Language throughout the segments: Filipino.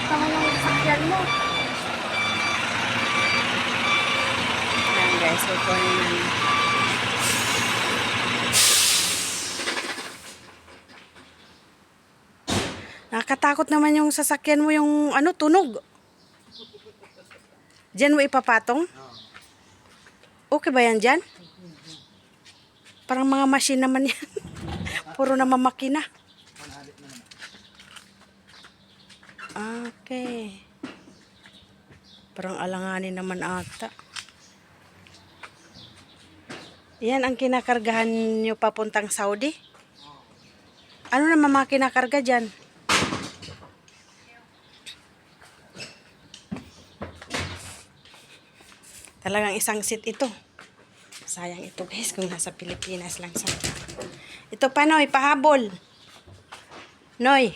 Lawak naman yung sakyan mo. Ayan guys, kukunin namin. Nakakatakot naman yung sasakyan mo, yung ano, tunog. Diyan mo ipapatong? Okay ba yan dyan? Parang mga machine naman yan. Puro naman makina. Okay. Parang alanganin naman ata. Yan ang kinakargahan nyo papuntang Saudi? Ano naman mga kinakarga dyan? Talagang isang seat ito. Sayang ito guys kung nasa Pilipinas lang sa. Ito pa Noy, pahabol. Noy.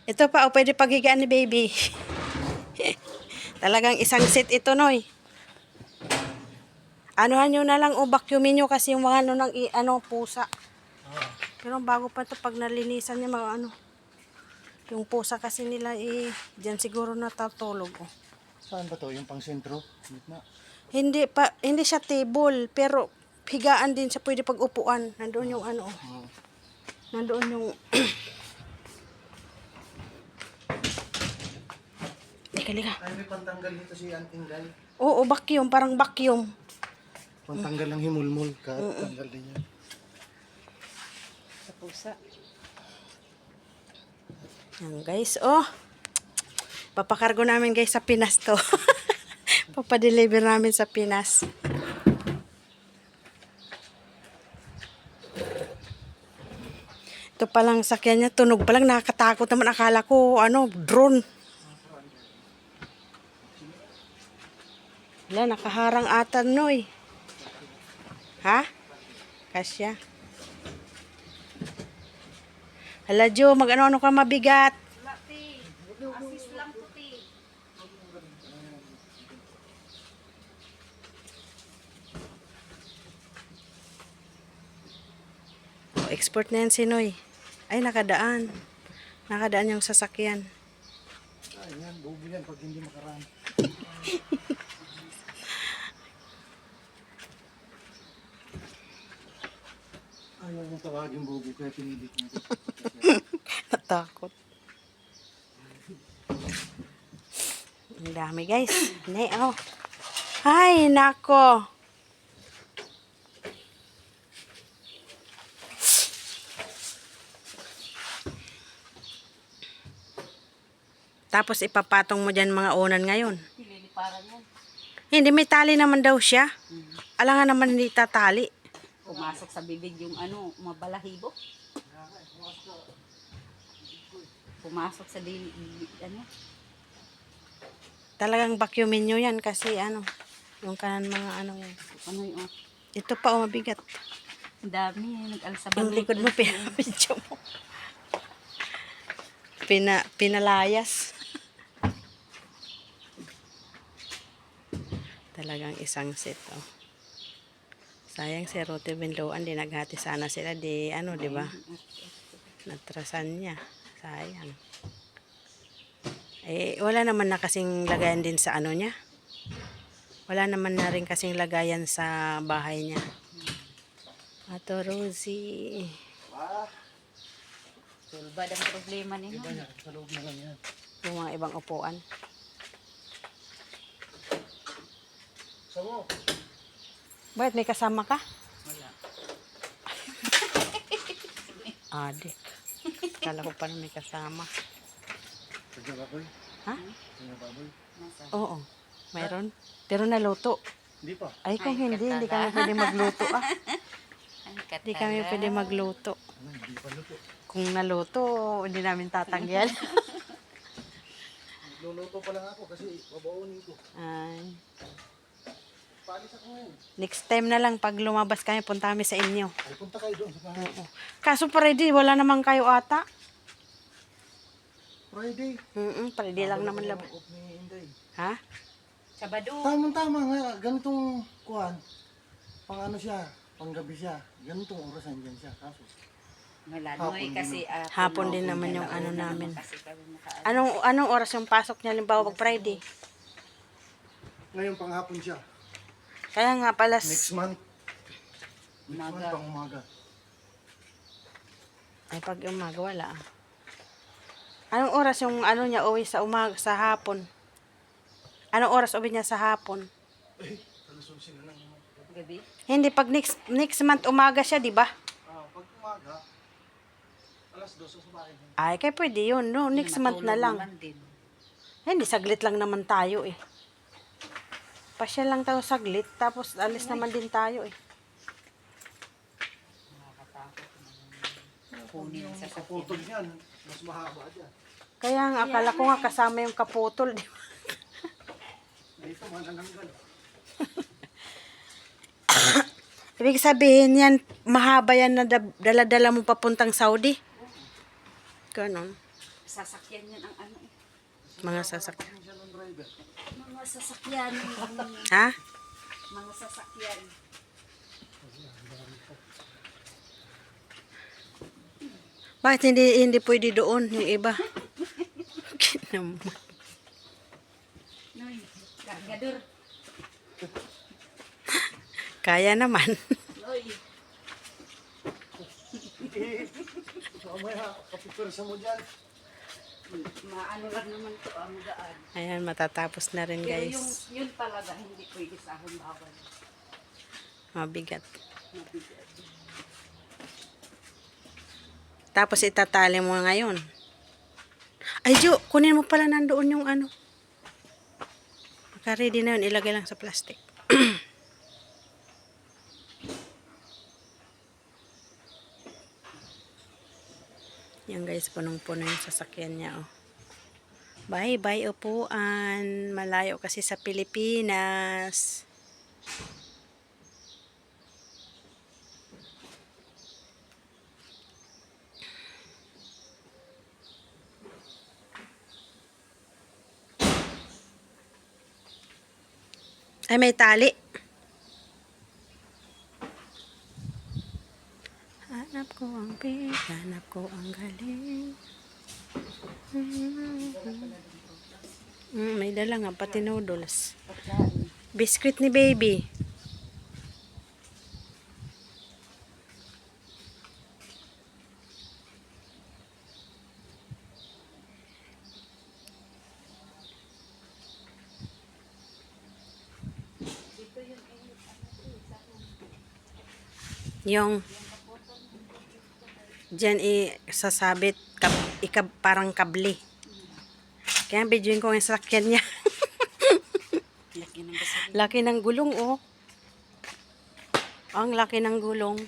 Ito pa, o pwede paghigaan ni baby. Talagang isang seat ito Noy. Anuhan nyo na lang o vacuumin nyo kasi yung mga pusa. Pero bago pa ito pag nalinisan niya mga yung pusa kasi nila dyan siguro natatulog. Oh. Saan ba to? Yung pang sentro? Hindi siya table, pero higaan din siya, pwede pag-upuan. Nandoon yung nandoon yung Lika. Ay, may pantanggal dito si Antinggal. Oo, vacuum, parang vacuum. Pantanggal ng himulmul. Tanggal din yan. Sa pusa. Yan guys, oh. Papakargo namin guys sa Pinas to. Papadeliver namin sa Pinas. Ito palang sakyan niya, tunog palang, nakakatakot naman. Akala ko, drone. Wala, nakaharang ata, Noy. Ha? Kasya. Hala, Jo, mag-ano ka mabigat. Assist lang puti. Export na yan si Noy. Ay, nakadaan. Nakadaan yung sasakyan. Ay, yan. Bubo yan pag hindi makaraan. Ayaw yung tawagin bubo kaya pinilit niya. Natakot. Ang dami guys. Ay, nako. Tapos ipapatong mo dyan mga unan ngayon. Pililiparan yan. Hindi, may tali naman daw siya. Alangan naman hindi tatali. Pumasok sa bibig yung mabalahibo. Pumasok sa Talagang vacuumin nyo yan kasi yung kanan mga yan. Ano yun? Ito pa mabigat. Ang dami, nag-alsa Yung likod mo, pinapidyo mo. Pinalayas. Talagang isang set, oh. Sayang si Rote Benloan, di naghati sana sila, di ba? Natrasan niya. Sayang. Wala naman na kasing lagayan din sa niya. Wala naman na rin kasing lagayan sa bahay niya. Ato Rosie. Tulbad ang problema niyo. Sa loob na lang yan. Yung mga ibang upuan. Samo. Bakit may kasama ka? Wala. Adik. Kala ko pa na may kasama. Sadya baboy. Ha? Sadya baboy. Nasa? Oo. Mayroon. Pero naluto. Hindi pa. Ay, kung Ay, hindi kami katala. pwede magluto Ang katala. Hindi kami pwede magluto. Hindi pa luto. Kung naluto, hindi namin tatanggal. Luluto pa lang ako kasi babaunin ko. Ay. Palis ako ngayon. Next time na lang, pag lumabas kami, punta kami sa inyo. Ay, punta kayo doon sa bahay. Oo. Kaso Friday, wala naman kayo ata. Friday. Friday lang naman labas. Off ni Inday. Ha? Sabado. Tama nga. Ganitong kuhan. Pang siya. Pang gabi siya. Ganitong oras nandiyan siya. Kaso. Malanoy kasi Hapon din naman yung ano namin. Kasi kami Anong oras yung pasok niya, limbawa pag Friday? Ngayon panghapon siya. Kaya nga pala, Next month. Next Umaga. month pang umaga. ay pag umaga wala. Anong oras yung ano niya uwi sa umaga, sa hapon? Anong oras uwi niya sa hapon? Kalususin na lang. gabi. Hindi, pag next month umaga siya, di ba? Pag umaga, alas 2 sa bahay. Ay, kaya pwede yun, no? Next month na lang. Naman din. Hindi, saglit lang naman tayo eh. Pasyal lang tayo saglit, tapos alis naman din tayo eh. Nakakatakot naman. Kunin sa Kaputol niyan, mas mahaba dyan. Kaya nga, akala ko nga kasama yung kaputol, di ba? Dito manananggal. Ibig sabihin yan, mahaba yan na dala-dala mo papuntang Saudi. Ganon. Sasakyan yan ang ano eh. Mga sasakyan. Siya ng driver. Mga sasakyan. Ha? Mga sasakyan. Bakit hindi pwede doon yung iba? Naman. Noy, kargador. Kaya naman. Noy. Mamaya, kapipirsa mo dyan. Maano lang naman to ang daan. Ayan, matatapos na rin Pero guys. yun talaga hindi pwede sa ahon bawal. Mabigat. Mabigat. Tapos itatali mo ngayon. Ay, Jo, kunin mo pala nandoon yung ano. Naka-ready na yun, ilagay lang sa plastic. Yan guys, punong-puno yung sasakyan niya, oh. Bye-bye upuan. Malayo kasi sa Pilipinas. Ay, may tali. Hanap ko ang pig, hanap ko ang galing. May dala nga, pati noodles. Biscuit ni baby. Yung dyan sasabit parang kable. Kaya videoin ko yung sasakyan niya. Laki ng basal. Laki ng gulong, oh. Ang laki ng gulong.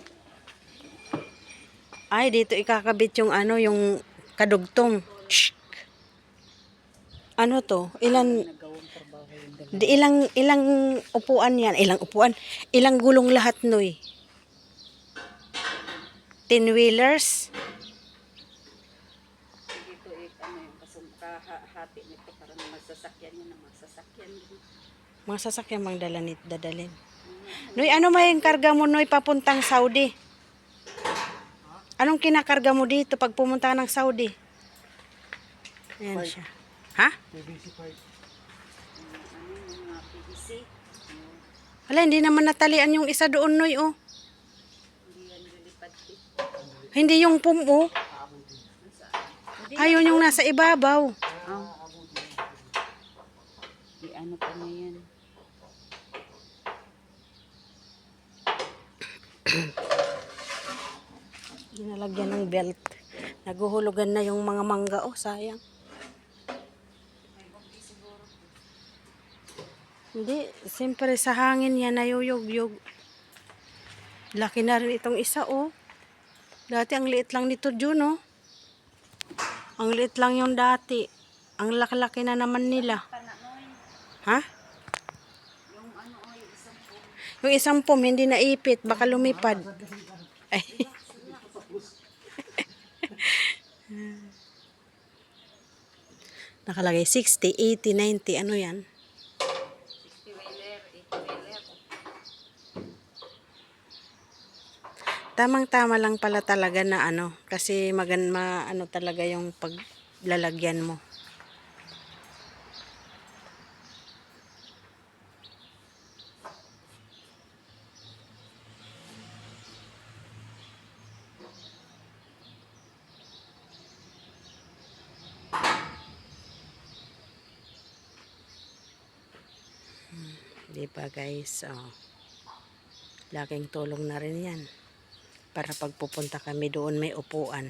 Ay, dito ikakabit yung ano, yung kadugtong. Shhh. Ano to? Nagawang trabaho yung dalawa. Di ilang upuan yan? Ilang upuan? Ilang gulong lahat, Noy? 10-wheelers? Dito ano yung kahati nito para masasakyan yun, masasakyan din. Mga sasakyan mang dadalhin. Noy, ano may karga mo, Noy, papuntang Saudi? Anong kinakarga mo dito pag pumunta ka ng Saudi? Ayan siya. Ha? PVC pipe. Ano yung mga PVC. Wala, hindi naman natalian yung isa doon, Noy, oh. Hindi yan lilipad eh. Hindi yung pum, oh. Ayun yung nasa ibabaw. Oh. Di ano pa na yan. Ginalagyan ng belt. Naguhulugan na yung mga mangga, oh, sayang. Hindi, siyempre sa hangin yan nayuyog-yog. Laki na rin itong isa, oh. Dati ang liit lang nito, Jun, oh. Ang liit lang yung dati. Ang laki-laki na naman nila. Ha? Yung isang pom, hindi naipit. Baka lumipad. Ay. Nakalagay 60, 80, 90. Ano yan? 60-wheeler, 80-wheeler. Tamang-tama lang pala talaga na ano, kasi ano talaga yung paglalagyan mo. Di ba guys? Oh. Laking tulong na rin yan. Para pagpupunta kami doon may upuan.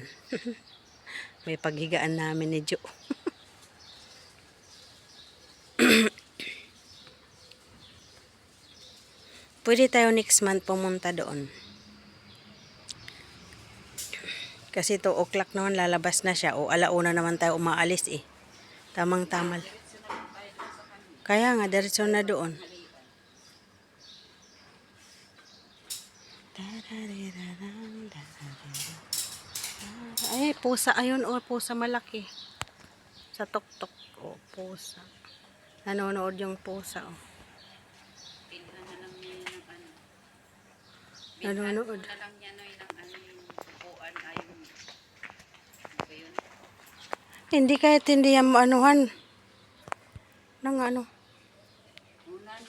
May paghigaan namin ni Jo. Pwede tayo next month pumunta doon. Kasi 2 o'clock naman lalabas na siya. O 1:00 naman tayo umaalis eh. Tamang-tama. Kaya nga, diretso na doon. Ay, pusa. Ayun, oh, pusa malaki. Sa tuktok. Oh, pusa. Nanonood yung pusa, oh. Bilhan na lang niya ng ano. Nanonood. Bilhan na lang niya no, ng ano yung upuan ayun. Ano ba yun? Hindi kahit hindi yan anuhan. Nang ano. Unan.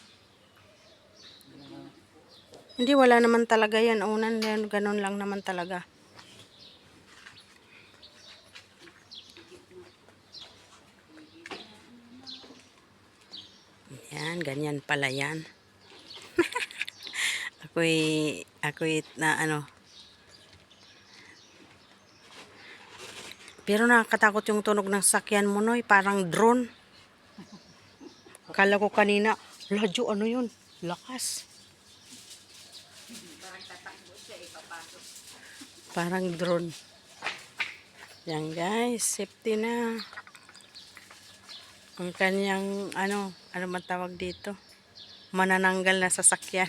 Hindi, wala naman talaga yan. Unan, yan, ganun lang naman talaga. Yan, ganyan pala yan. ako'y na ano. Pero nakakatakot yung tunog ng sakyan mo, Noy. Parang drone. Kala ko kanina, ladyo, ano yun? Lakas. Parang tatakbo siya ipapasok. Parang drone. Yan guys, safety na. Ang kanyang, ano man tawag dito? Manananggal na sasakyan.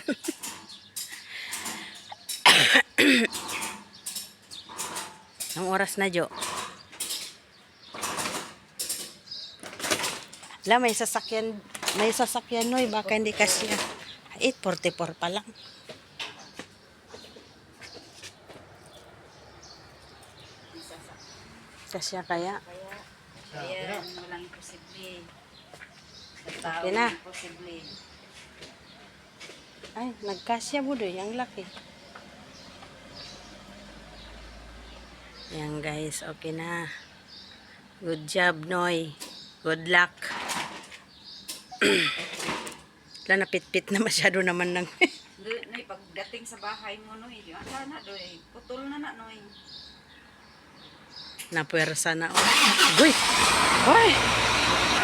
Ang oras na, Jo. Wala, may sasakyan, Noy. Baka hindi kasi 8:44 pa lang. Kasya kaya? Kaya walang imposible. Sa tao Okay na. imposible. Ay, nagkasya budoy. Ang laki. Yan guys, okay na. Good job, Noy. Good luck. Wala, napit-pit na masyado naman ng... Noy, pagdating sa bahay mo, Noy, sana, Noy, putol na na, Noy. Napuwersa na. Uy! Uy!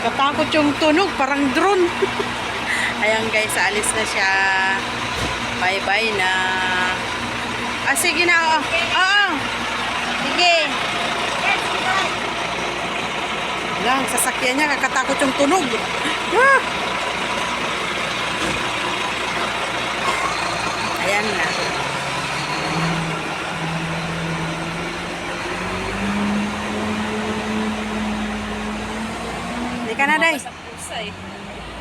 Katakot yung tunog. Parang drone. Ayan guys, alis na siya. Bye-bye na. Ah, sige na. Oo. Sige. Lang, sasakyan niya. Kakatakot yung tunog. Ah! Ayan na. Hindi ka na, Day. Sa pusa eh.